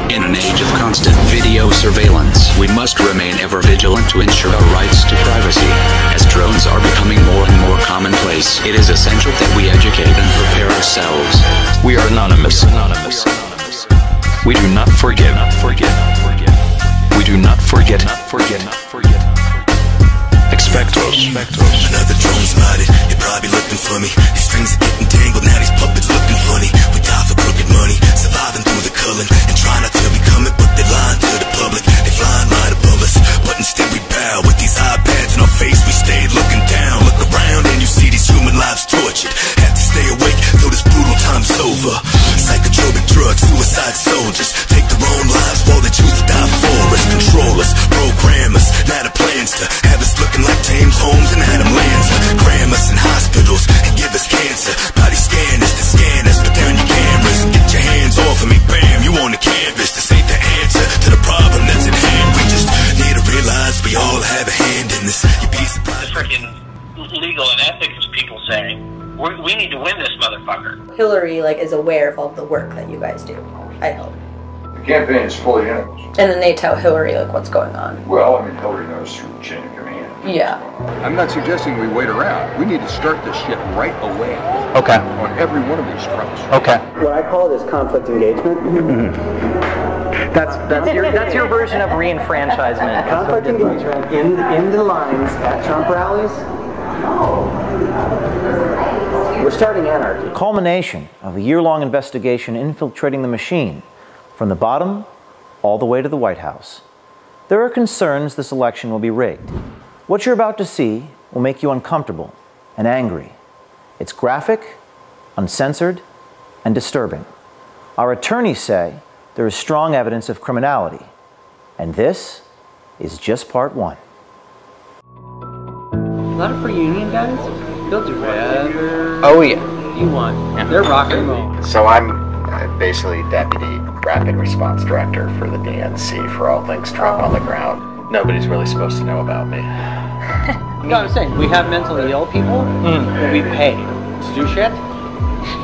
In an age of constant video surveillance, we must remain ever vigilant to ensure our rights to privacy. As drones are becoming more and more commonplace, it is essential that we educate and prepare ourselves. We are anonymous. We do not forget. We do not forget. Expectos. Another drone spotted, they probably looking for me. These strings are getting tangled, now these puppets looking funny. We die for crooked money, surviving through the culling, and try not to become it, but they lying to the public. They flying right above us, but instead we bow. With these iPads in our face, we stayed looking down. Look around and you see these human lives tortured. Have to stay awake till this brutal time's over. Psychotropic drugs, suicide soldiers take their own lives while they choose to die for us. Control us, program us, now the plans to have us looking like James Holmes and Adam Lanza. Cram us in hospitals and give us cancer. Body scan us to scan us, put down your cameras and get your hands off of me, bam, you on the canvas. This ain't the answer to the problem that's at hand. We just need to realize we all have a hand in this. You'd be surprised. Freaking legal and ethics people say, we need to win this motherfucker. Hillary is aware of all the work that you guys do, I hope. The campaign is fully in it. And then they tell Hillary what's going on. Well, I mean, Hillary knows through the chain of command. Yeah. I'm not suggesting we wait around. We need to start this shit right away. Okay. On every one of these fronts. Okay. What I call it is conflict engagement. That's your version of reenfranchisement. Conflict engagement in the lines at Trump rallies. We're starting anarchy. The culmination of a year-long investigation infiltrating the machine from the bottom all the way to the White House. There are concerns this election will be rigged. What you're about to see will make you uncomfortable and angry. It's graphic, uncensored, and disturbing. Our attorneys say there is strong evidence of criminality, and this is just part one. A lot of free union guys, they'll do whatever you want. Yeah. They're rock and roll. So I'm basically Deputy Rapid Response Director for the DNC for all things Trump on the ground. Nobody's really supposed to know about me. You know what I'm saying? We have mentally ill people that we pay to do shit.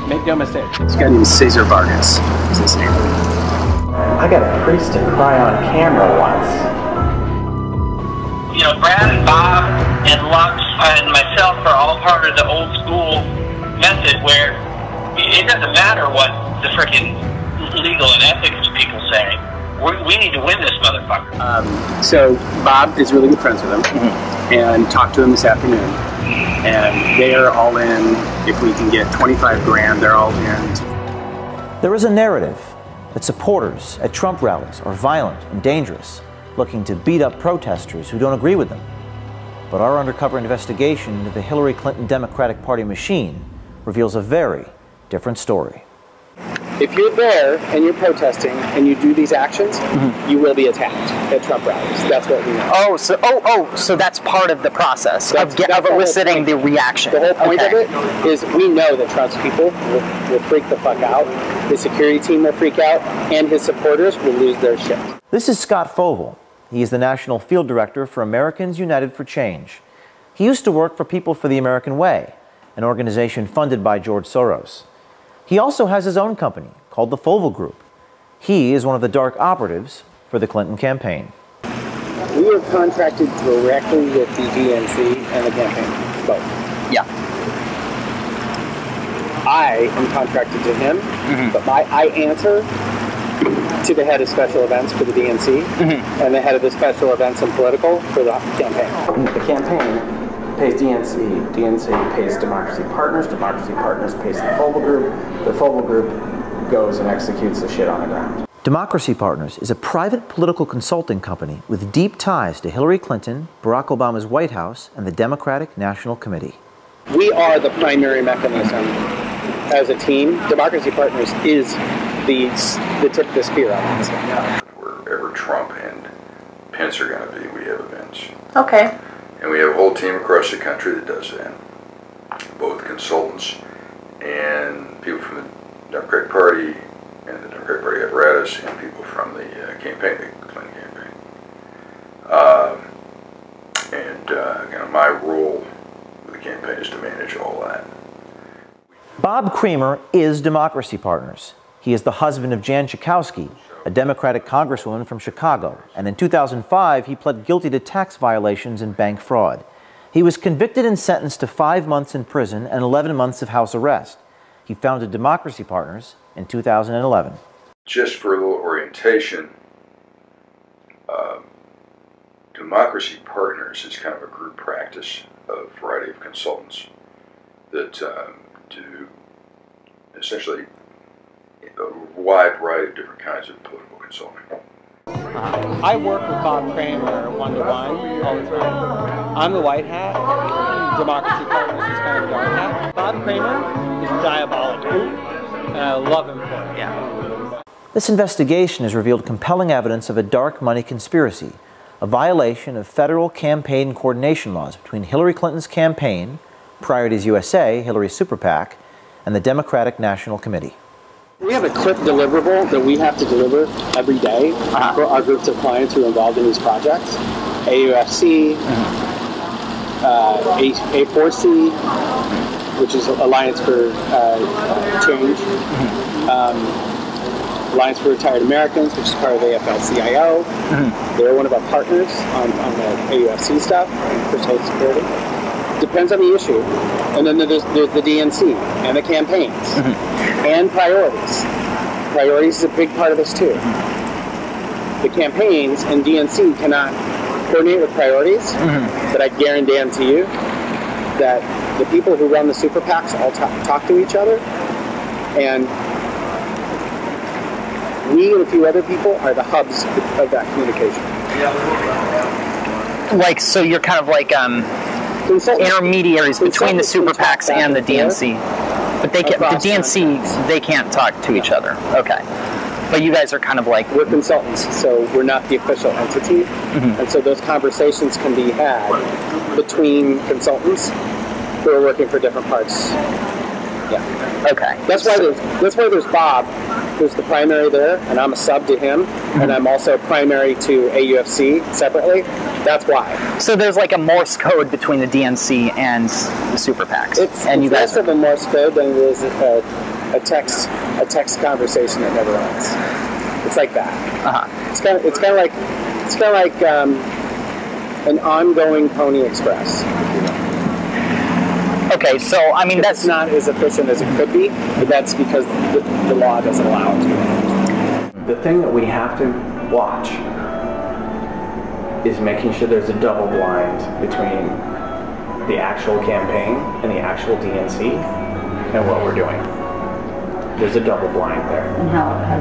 Make no mistake. This guy named Cesar Vargas is his name. I got a priest to cry on camera once. You know, Brad and Bob and Lux and myself are all part of the old school method where it doesn't matter what the freaking legal and ethics people say. We need to win this motherfucker. So Bob is really good friends with him, and talked to him this afternoon, and they are all in. If we can get 25 grand, they're all in. There is a narrative that supporters at Trump rallies are violent and dangerous, looking to beat up protesters who don't agree with them. But our undercover investigation into the Hillary Clinton Democratic Party machine reveals a very different story. If you're there and you're protesting and you do these actions, you will be attacked at Trump rallies. That's what we know. So that's part of the process of eliciting the reaction. The whole point of it is we know that Trump's people will freak the fuck out. His security team will freak out, and his supporters will lose their shit. This is Scott Fovel. He is the National Field Director for Americans United for Change. He used to work for People for the American Way, an organization funded by George Soros. He also has his own company called the Fovel Group. He is one of the dark operatives for the Clinton campaign. We are contracted directly with the DNC and the campaign, both. Yeah. I am contracted to him, but I answer to the head of special events for the DNC and the head of the special events and political for the campaign. The campaign pays DNC, DNC pays Democracy Partners pays the Fovel Group, the Fovel Group goes and executes the shit on the ground. Democracy Partners is a private political consulting company with deep ties to Hillary Clinton, Barack Obama's White House, and the Democratic National Committee. We are the primary mechanism as a team. Democracy Partners is the tip of the spear on this. Wherever Trump and Pence are going to be, we have events. Okay. And we have a whole team across the country that does that. Both consultants and people from the Democratic Party and the Democratic Party apparatus and people from the campaign, the Clinton campaign. My role with the campaign is to manage all that. Bob Creamer is Democracy Partners. He is the husband of Jan Schakowsky, a Democratic congresswoman from Chicago, and in 2005 he pled guilty to tax violations and bank fraud. He was convicted and sentenced to 5 months in prison and 11 months of house arrest. He founded Democracy Partners in 2011. Just for a little orientation, Democracy Partners is kind of a group practice of a variety of consultants that do essentially a wide variety of different kinds of political consulting. I work with Bob Kramer one-to-one all the time. I'm the white hat. Democracy Partners is kind of the dark hat. Bob Kramer is diabolical, and I love him for it. Yeah. This investigation has revealed compelling evidence of a dark money conspiracy, a violation of federal campaign coordination laws between Hillary Clinton's campaign, Priorities USA, Hillary's super PAC, and the Democratic National Committee. We have a quick deliverable that we have to deliver every day for our groups of clients who are involved in these projects. AUFC, A4C, which is Alliance for Change, Alliance for Retired Americans, which is part of AFL-CIO. They're one of our partners on the AUFC stuff for Social Security. Depends on the issue. And then there's the DNC and the campaigns and priorities. Priorities is a big part of this too. The campaigns and DNC cannot coordinate with priorities, but I guarantee you that the people who run the super PACs all talk to each other, and we and a few other people are the hubs of that communication. Like, so you're kind of like intermediaries between the super PACs and the DNC. But they can't, the DNC, they can't talk to each other. Okay. But you guys are kind of like... We're consultants, so we're not the official entity. And so those conversations can be had between consultants who are working for different parts. Yeah. Okay. That's why there's Bob, who's the primary there, and I'm a sub to him, and I'm also primary to AUFC separately. That's why. So there's like a Morse code between the DNC and the super PACs. It's less of a Morse code than it is a text conversation that never ends. It's like that. It's kind of like an ongoing Pony Express. Okay, so I mean that's not as efficient as it could be, but that's because the law doesn't allow it. The thing that we have to watch is making sure there's a double blind between the actual campaign and the actual DNC and what we're doing. There's a double blind there,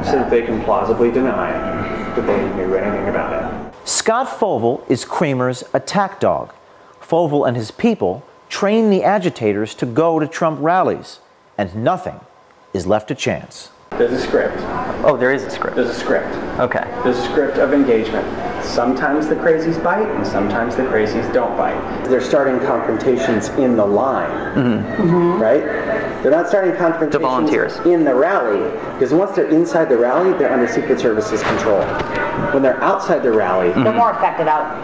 so that they can plausibly deny that they knew anything about it. Scott Fovel is Kramer's attack dog. Fovel and his people train the agitators to go to Trump rallies, and nothing is left to chance. There's a script. Oh, there is a script. There's a script. Okay. There's a script of engagement. Sometimes the crazies bite, and sometimes the crazies don't bite. They're starting confrontations in the line, right? They're not starting confrontations volunteers in the rally, because once they're inside the rally, they're under Secret Service's control. When they're outside the rally, they're more affected out.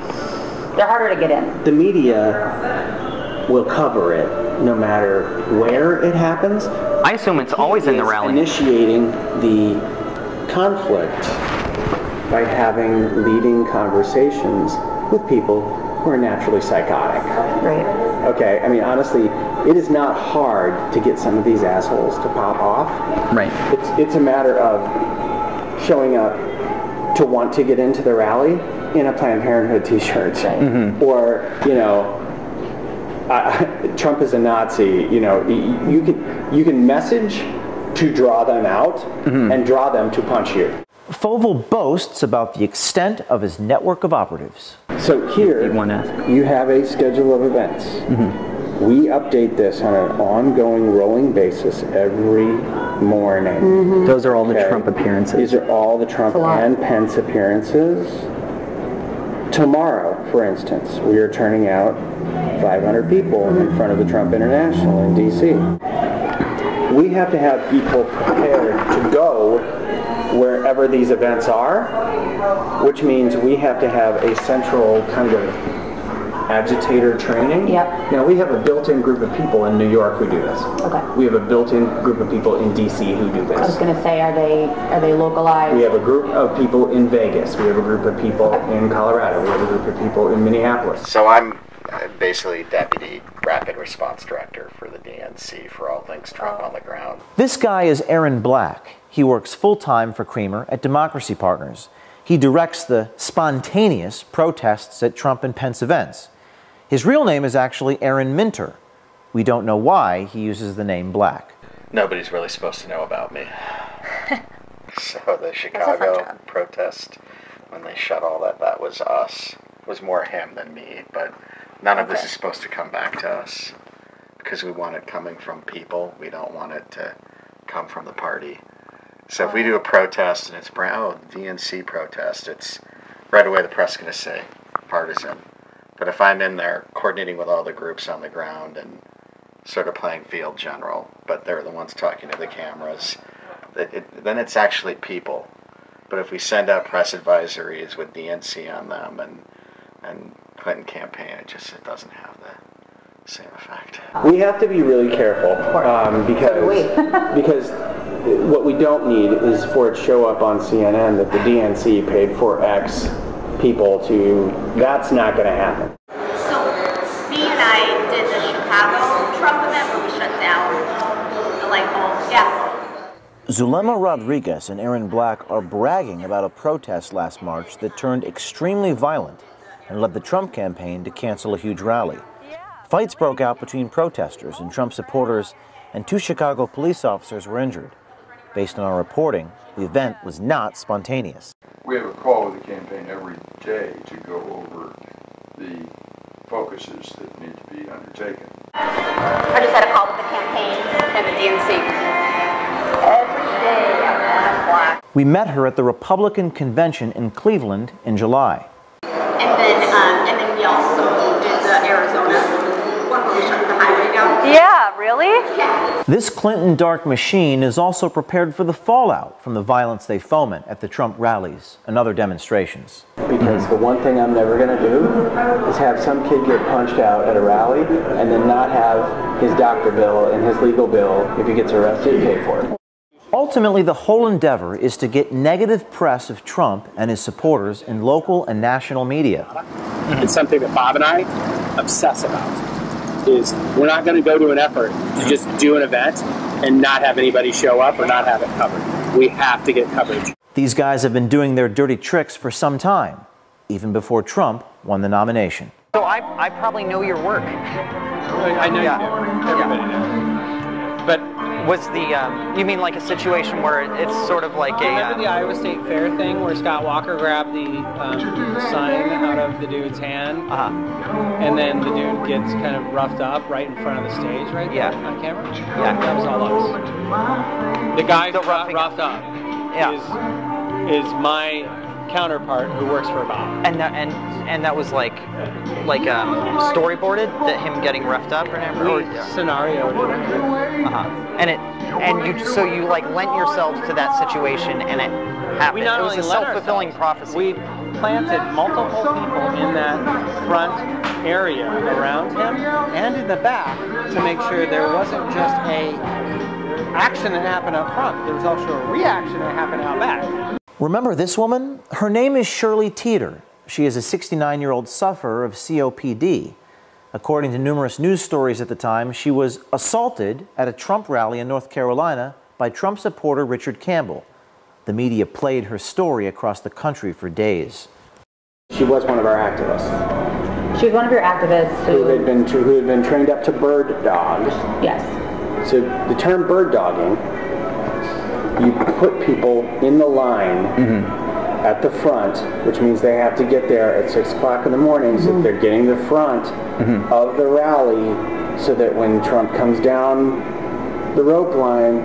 They're harder to get in. The media will cover it no matter where it happens. I assume it's always in the rally. Initiating the conflict by having leading conversations with people who are naturally psychotic. Right. Okay, I mean, honestly, it is not hard to get some of these assholes to pop off. Right. It's a matter of showing up to want to get into the rally in a Planned Parenthood t-shirt. Or, you know, Trump is a Nazi. You know, you can message to draw them out and draw them to punch you. Fovel boasts about the extent of his network of operatives. So here, you have a schedule of events. We update this on an ongoing, rolling basis every morning. Those are all the Trump appearances. These are all the Trump and Pence appearances. Tomorrow, for instance, we are turning out 500 people in front of the Trump International in D.C. We have to have people prepared to go wherever these events are, which means we have to have a central kind of agitator training. Yep. Now we have a built-in group of people in New York who do this. Okay. We have a built-in group of people in DC who do this. I was going to say, are they localized? We have a group of people in Vegas. We have a group of people in Colorado. We have a group of people in Minneapolis. So I'm basically Deputy Rapid Response Director for the DNC for all things Trump on the ground. This guy is Aaron Black. He works full-time for Creamer at Democracy Partners. He directs the spontaneous protests at Trump and Pence events. His real name is actually Aaron Minter. We don't know why he uses the name Black. Nobody's really supposed to know about me. So the Chicago protest, when they shut all that, that was us. It was more him than me, but none of this is supposed to come back to us because we want it coming from people. We don't want it to come from the party. So if we do a protest and it's DNC protest, it's right away the press is going to say partisan. But if I'm in there coordinating with all the groups on the ground and sort of playing field general, but they're the ones talking to the cameras, then it's actually people. But if we send out press advisories with DNC on them and Clinton campaign, it doesn't have the same effect. We have to be really careful because what we don't need is for it to show up on CNN that the DNC paid for X people to. That's not going to happen. So me and I did the Chicago Trump event where we shut down the light bulbs. Yeah. Zulema Rodriguez and Aaron Black are bragging about a protest last March that turned extremely violent and led the Trump campaign to cancel a huge rally. Fights broke out between protesters and Trump supporters, and 2 Chicago police officers were injured. Based on our reporting, the event was not spontaneous. We have a call with the campaign every day to go over the focuses that need to be undertaken. I just had a call with the campaign and the DNC. Every day I'm 1 o'clock. We met her at the Republican convention in Cleveland in July. And then we also did the Arizona one where we shut the highway down. Yeah, really? Yeah. This Clinton dark machine is also prepared for the fallout from the violence they foment at the Trump rallies and other demonstrations. Because the one thing I'm never going to do is have some kid get punched out at a rally and then not have his doctor bill and his legal bill, if he gets arrested, pay for it. Ultimately, the whole endeavor is to get negative press of Trump and his supporters in local and national media. It's something that Bob and I obsess about. Is we're not going to go to an effort to just do an event and not have anybody show up or not have it covered. We have to get coverage. These guys have been doing their dirty tricks for some time, even before Trump won the nomination. So I probably know your work. I know you do. Everybody knows. But was the, you mean like a situation where it's sort of like remember the Iowa State Fair thing where Scott Walker grabbed the sign out of the dude's hand? And then the dude gets kind of roughed up right in front of the stage, right? Yeah. On camera? Yeah. That was all us. The guy who got roughed up is my counterpart who works for Bob. And that was like storyboarded, that him getting roughed up or whatever. We scenarioed it. So you like lent yourself to that situation and it happened. It was a self-fulfilling prophecy. We planted multiple people in that front area around him and in the back to make sure there wasn't just a action that happened up front. There was also a reaction that happened out back. Remember this woman? Her name is Shirley Teeter. She is a 69-year-old sufferer of COPD. According to numerous news stories at the time, she was assaulted at a Trump rally in North Carolina by Trump supporter Richard Campbell. The media played her story across the country for days. She was one of our activists. She was one of your activists who had been trained up to bird dogs. Yes. So the term bird dogging, you put people in the line at the front, which means they have to get there at 6 o'clock in the morning, so they're getting the front of the rally, so that when Trump comes down the rope line,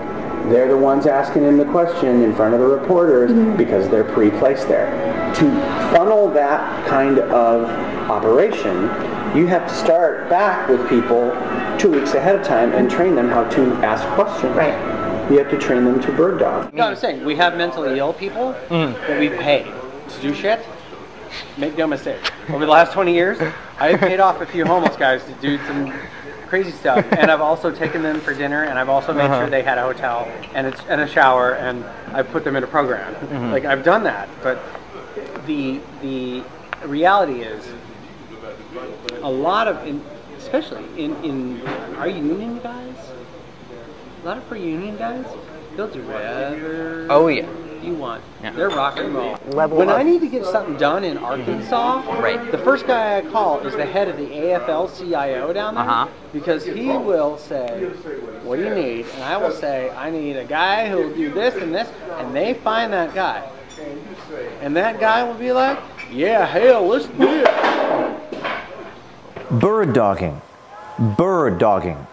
they're the ones asking him the question in front of the reporters because they're pre-placed there. To funnel that kind of operation, you have to start back with people 2 weeks ahead of time and train them how to ask questions. Right. You have to train them to bird dog. No, I'm saying, we have mentally ill people that we pay to do shit. Make no mistake. Over the last 20 years, I paid off a few homeless guys to do some crazy stuff, and I've also taken them for dinner, and I've also made sure they had a hotel and a shower, and I put them in a program. Like, I've done that, but the reality is a lot of, especially in our union guys, a lot of our union guys, they'll do whatever you want. Yeah. They're rock and roll. When I need to get something done in Arkansas, the first guy I call is the head of the AFL-CIO down there, because he will say, what do you need? And I will say, I need a guy who will do this and this, and they find that guy. And that guy will be like, yeah, hell, let's do it. Bird dogging. Bird dogging.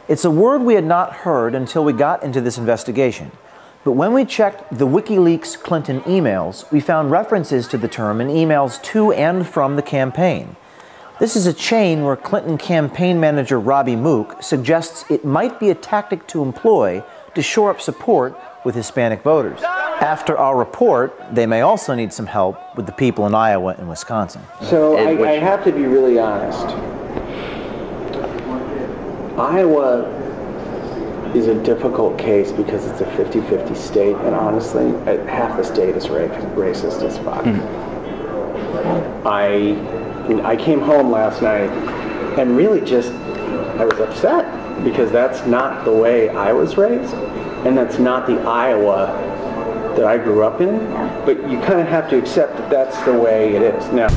It's a word we had not heard until we got into this investigation. But when we checked the WikiLeaks Clinton emails, we found references to the term in emails to and from the campaign. This is a chain where Clinton campaign manager Robbie Mook suggests it might be a tactic to employ to shore up support with Hispanic voters. After our report, they may also need some help with the people in Iowa and Wisconsin. So I have to be really honest. Iowa is a difficult case because it's a 50-50 state, and honestly, half the state is racist as fuck. I came home last night and really I was upset because that's not the way I was raised, and that's not the Iowa that I grew up in, but you kind of have to accept that that's the way it is. Now.